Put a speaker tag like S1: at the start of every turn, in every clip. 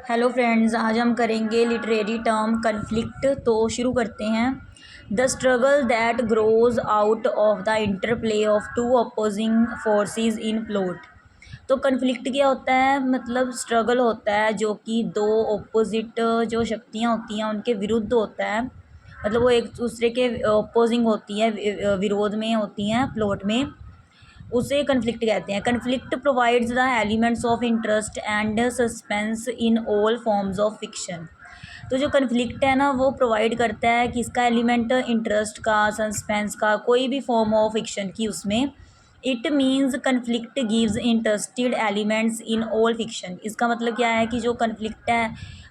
S1: Hello friends, आज हम करेंगे लिटरेरी टर्म कन्फ्लिक्ट। तो शुरू करते हैं। The struggle that grows out of the interplay of to opposing forces in plot. तो कन्फ्लिक्ट क्या होता है? मतलब स्ट्रगल होता है जो कि दो ऑपोजिट जो शक्तियाँ होती हैं उनके विरुद्ध होता है। मतलब वो एक दूसरे के अपोजिंग होती है, विरोध में होती हैं प्लॉट में, उसे कन्फ्लिक्ट कहते हैं। Conflict provides the elements of interest and suspense in all forms of fiction. तो जो कन्फ्लिक्ट है ना, वो प्रोवाइड करता है कि इसका एलिमेंट इंटरेस्ट का, सस्पेंस का, कोई भी फॉर्म ऑफ फिक्शन की उसमें। It means conflict gives interested elements in all fiction. इसका मतलब क्या है कि जो कन्फ्लिक्ट है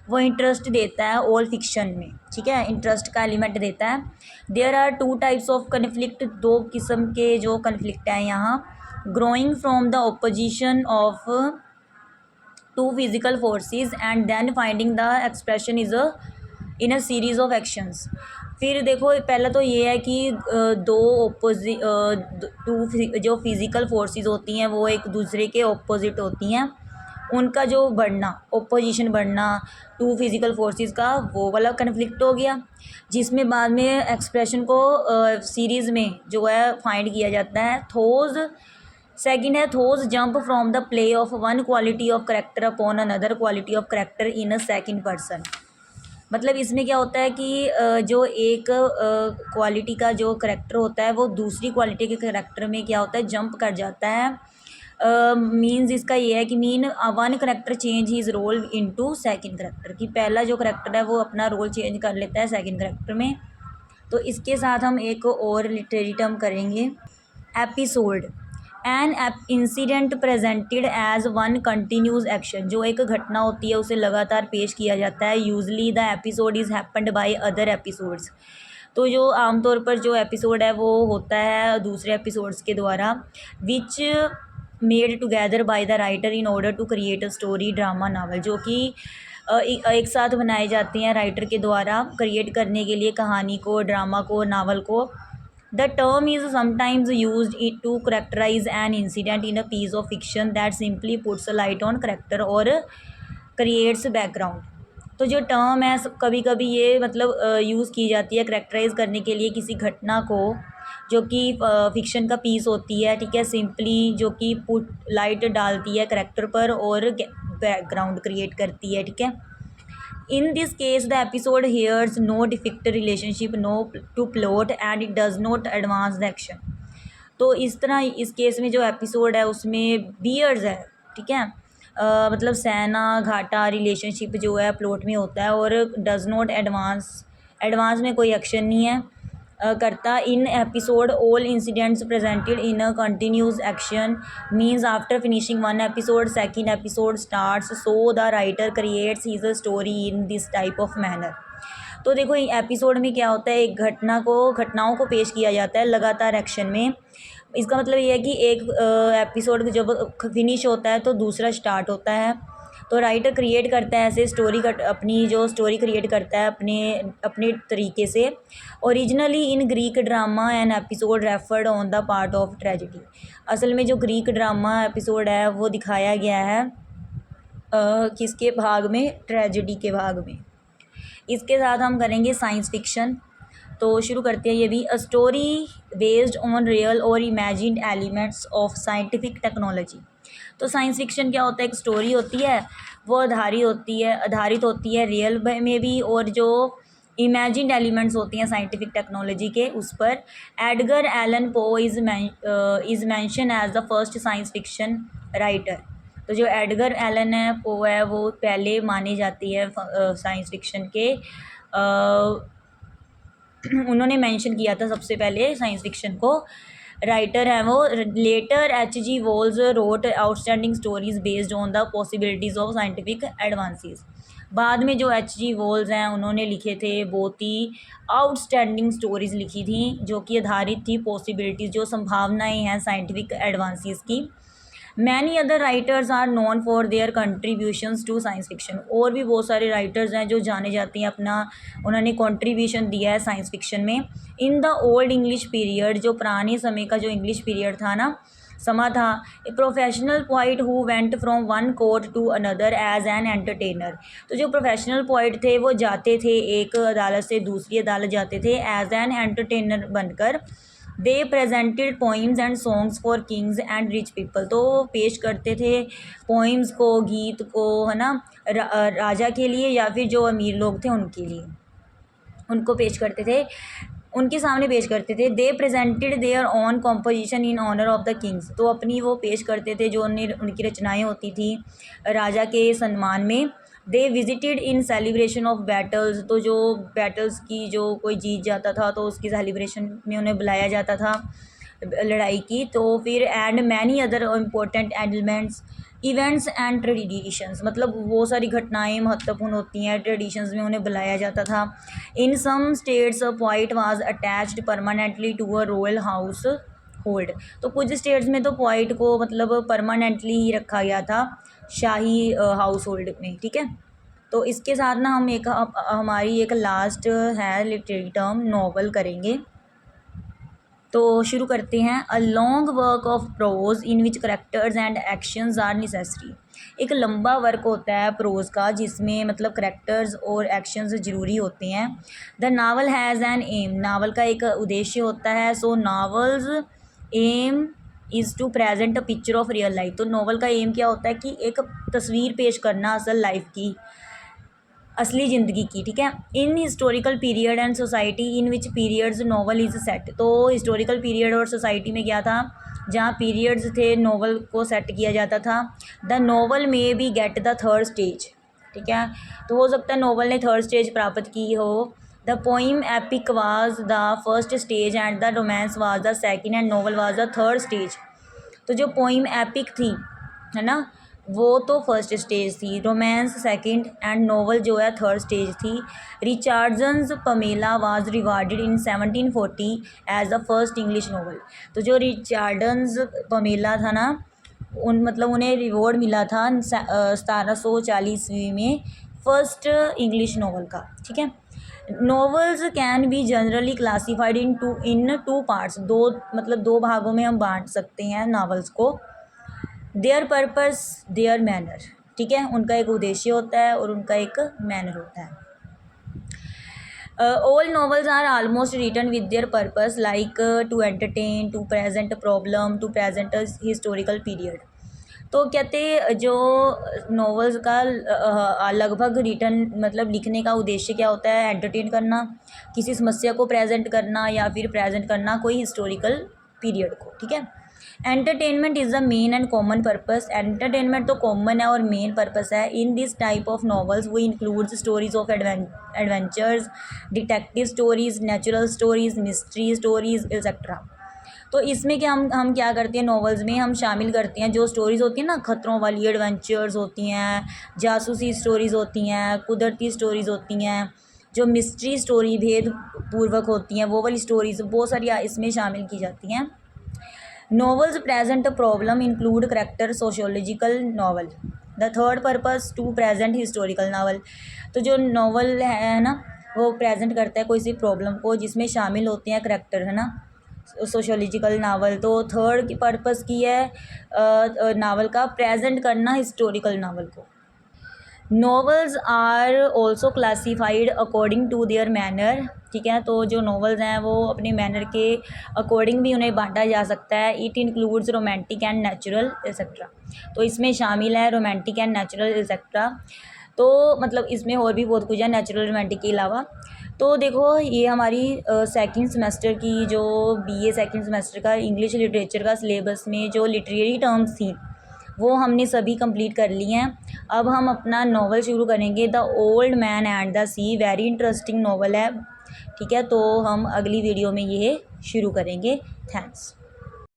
S1: वो इंटरेस्ट देता है ऑल फिक्शन में, ठीक है, इंटरेस्ट का एलिमेंट देता है। There are two types of conflict, दो किस्म के जो कन्फ्लिक्ट हैं यहाँ। Growing from the opposition of two physical forces and then finding the expression is in a series of actions. फिर देखो, पहला तो ये है कि दो टू जो फिज़िकल फोर्सेस होती हैं वो एक दूसरे के ऑपोजिट होती हैं। उनका जो बढ़ना, ओपोजिशन बढ़ना टू फिज़िकल फोर्सेस का, वो वाला कन्फ्लिक्ट हो गया, जिसमें बाद में एक्सप्रेशन को सीरीज़ में जो है फाइंड किया जाता है। थोज सेकंड है, those jump from the play of one quality of character upon another quality of character in a second person. मतलब इसमें क्या होता है कि जो एक क्वालिटी का जो करेक्टर होता है वो दूसरी क्वालिटी के करेक्टर में क्या होता है, जंप कर जाता है। मीन्स इसका ये है कि one character change his role into second character, कि पहला जो करेक्टर है वो अपना रोल चेंज कर लेता है सेकंड करेक्टर में। तो इसके साथ हम एक और लिटरेरी टर्म करेंगे, episode. An incident presented as one continuous action. जो एक घटना होती है उसे लगातार पेश किया जाता है। Usually the episode is happened by other episodes. तो जो आमतौर पर जो एपिसोड है वो होता है दूसरे एपिसोड्स के द्वारा, which made together by the writer in order to create a story, drama, novel. जो कि एक साथ बनाए जाते हैं राइटर के द्वारा क्रिएट करने के लिए कहानी को, ड्रामा को, नावल को। The term is sometimes used to characterize an incident in a piece of fiction that simply puts a light on character or creates background। तो जो टर्म है कभी कभी ये मतलब यूज़ की जाती है करेक्टराइज करने के लिए किसी घटना को, जो कि फिक्शन का पीस होती है, ठीक है, सिंपली जो कि पुट लाइट डालती है करेक्टर पर और बैकग्राउंड क्रिएट करती है, ठीक है। In this case, the episode hears no defect relationship no to plot and it does not advance the action। तो इस तरह इस केस में जो एपिसोड है उसमें बियर्स है, ठीक है, मतलब सहना घाटा रिलेशनशिप जो है प्लॉट में होता है, और डज नॉट एडवांस में कोई एक्शन नहीं है करता। In episode all incidents presented in a continuous action, means after finishing one episode second episode starts, so the writer creates his story in this type of manner. तो देखो, episode में क्या होता है, एक घटनाओं को पेश किया जाता है लगातार एक्शन में। इसका मतलब ये है कि एक एपिसोड जब फिनिश होता है तो दूसरा स्टार्ट होता है। तो राइटर क्रिएट करता है ऐसे स्टोरी अपनी जो स्टोरी क्रिएट करता है अपने अपने तरीके से। Originally in Greek drama an episode referred on the part of tragedy. असल में जो ग्रीक ड्रामा एपिसोड है वो दिखाया गया है किसके भाग में, ट्रेजिडी के भाग में। इसके साथ हम करेंगे साइंस फिक्शन। तो शुरू करते हैं ये भी। A story based on real और imagined elements of scientific technology. तो साइंस फिक्शन क्या होता है, एक स्टोरी होती है वो आधारित होती है रियल में भी, और जो इमेजिन्ड एलिमेंट्स होती हैं साइंटिफिक टेक्नोलॉजी के उस पर। Edgar Allan Poe is mentioned as the first science fiction writer. तो जो एडगर एलन है पो है वो पहले मानी जाती है साइंस फिक्शन के, उन्होंने मेंशन किया था सबसे पहले साइंस फिक्शन को, राइटर है वो। Later H.G. Wells wrote outstanding stories based on the possibilities of scientific advances. बाद में जो H.G. Wells हैं उन्होंने लिखे थे बहुत ही आउटस्टैंडिंग स्टोरीज़ लिखी थी जो कि आधारित थी पॉसिबिलिटीज़, जो संभावनाएं हैं साइंटिफिक एडवांसेस की। Many other writers are known for their contributions to science fiction. और भी बहुत सारे राइटर्स हैं जो जाने जाते हैं अपना, उन्होंने कंट्रीब्यूशन दिया है साइंस फिक्शन में। In the old English period, जो पुराने समय का जो इंग्लिश पीरियड था ना, समा था। A professional poet who went from one court to another as an entertainer. तो जो प्रोफेशनल पोइट थे वो जाते थे एक अदालत से दूसरी अदालत जाते थे एज एन एंटरटेनर बनकर। They presented poems and songs for kings and rich people. तो पेश करते थे पोइम्स को, गीत को, है ना, राजा के लिए या फिर जो अमीर लोग थे उनके लिए, उनको पेश करते थे, उनके सामने पेश करते थे। They presented their own composition in honour of the kings. तो अपनी वो पेश करते थे जो उनकी रचनाएं होती थी राजा के सम्मान में। They visited in celebration of battles. तो जो बैटल्स की, जो कोई जीत जाता था तो उसकी सेलिब्रेशन में उन्हें बुलाया जाता था लड़ाई की। तो फिर and many other important elements events and traditions, मतलब वो सारी घटनाएं महत्वपूर्ण होती हैं, ट्रेडिशंस में उन्हें बुलाया जाता था। In some states a poet was attached permanently to a royal household. तो कुछ स्टेट्स में तो पोइट को मतलब परमानेंटली ही रखा गया था शाही हाउस होल्ड में, ठीक है। तो इसके साथ ना हम हमारी एक लास्ट है लिटरेरी टर्म नॉवल करेंगे। तो शुरू करते हैं। A long work of prose in which characters and actions are necessary. एक लंबा वर्क होता है प्रोज का जिसमें मतलब करेक्टर्स और एक्शंस ज़रूरी होते हैं। The novel has an aim. Novel का एक उद्देश्य होता है। So novel's aim is to present a picture of real life. तो नावल का एम क्या होता है कि एक तस्वीर पेश करना असल लाइफ की, असली ज़िंदगी की, ठीक है। In historical period and society in which periods novel is set. तो हिस्टोरिकल पीरियड और सोसाइटी में क्या था, जहाँ पीरियड्स थे नॉवल को सेट किया जाता था। द नॉवल में be get the third stage, ठीक है। तो हो सकता है नॉवल ने थर्ड स्टेज प्राप्त की हो। The poem epic was the first stage and the romance was the second and novel was the third stage. तो जो पोइम एपिक थी, है ना, वो तो फर्स्ट स्टेज थी, रोमांस सेकंड एंड नोवेल जो है थर्ड स्टेज थी। Richardson's Pamela was rewarded in 1740 as the first English novel. तो जो रिचार्डन्स पमेला था ना, मतलब उन्हें रिवॉर्ड मिला था 1740 में फर्स्ट इंग्लिश नोवेल का, ठीक है। Novels can be generally classified in two parts. मतलब दो भागों में हम बांट सकते हैं नावल्स को। देयर पर्पस देयर मैनर, ठीक है, उनका एक उद्देश्य होता है और उनका एक मैनर होता है। All novels are almost written with their purpose like to entertain, to present problem, to present historical period. तो कहते जो नॉवेल्स का लगभग रिटन मतलब लिखने का उद्देश्य क्या होता है, एंटरटेन करना, किसी समस्या को प्रेजेंट करना या फिर प्रेजेंट करना कोई हिस्टोरिकल पीरियड को, ठीक है। Entertainment is the main and common purpose. Entertainment तो कॉमन है और मेन पर्पस है। In this type of novels वो includes stories of adventures, detective stories, natural stories, mystery stories etcetera. तो इसमें क्या हम क्या करते हैं, नॉवेल्स में हम शामिल करते हैं जो स्टोरीज़ होती हैं ना, खतरों वाली एडवेंचर्स होती हैं, जासूसी स्टोरीज़ होती हैं, कुदरती स्टोरीज़ होती हैं, जो मिस्ट्री स्टोरी भेद पूर्वक होती हैं, वो वाली स्टोरीज़ बहुत सारी इसमें शामिल की जाती हैं। Novels present a problem include character sociological novel. The third purpose to present historical novel. तो जो नॉवल है ना, वो प्रेजेंट करता है कोई सी प्रॉब्लम को जिसमें शामिल होते हैं करेक्टर, है ना, सोशोलॉजिकल नावल। तो थर्ड की पर्पस की है नावल का प्रेजेंट करना हिस्टोरिकल नावल को। Novels are also classified according to their manner, ठीक है। तो जो नॉवेल्स हैं वो अपने मैनर के अकॉर्डिंग भी उन्हें बांटा जा सकता है। It includes romantic and natural etcetera. तो इसमें शामिल है रोमांटिक एंड नेचुरल एक्सेट्रा। तो मतलब इसमें और भी बहुत कुछ है नेचुरल रोमांटिक के अलावा। तो देखो ये हमारी सेकंड सेमेस्टर की जो बीए सेकंड सेमेस्टर का इंग्लिश लिटरेचर का सिलेबस में जो लिटरेरी टर्म्स थी वो हमने सभी कंप्लीट कर ली हैं। अब हम अपना नॉवल शुरू करेंगे, the old man and the sea. Very interesting novel है, ठीक है। तो हम अगली वीडियो में ये शुरू करेंगे। थैंक्स।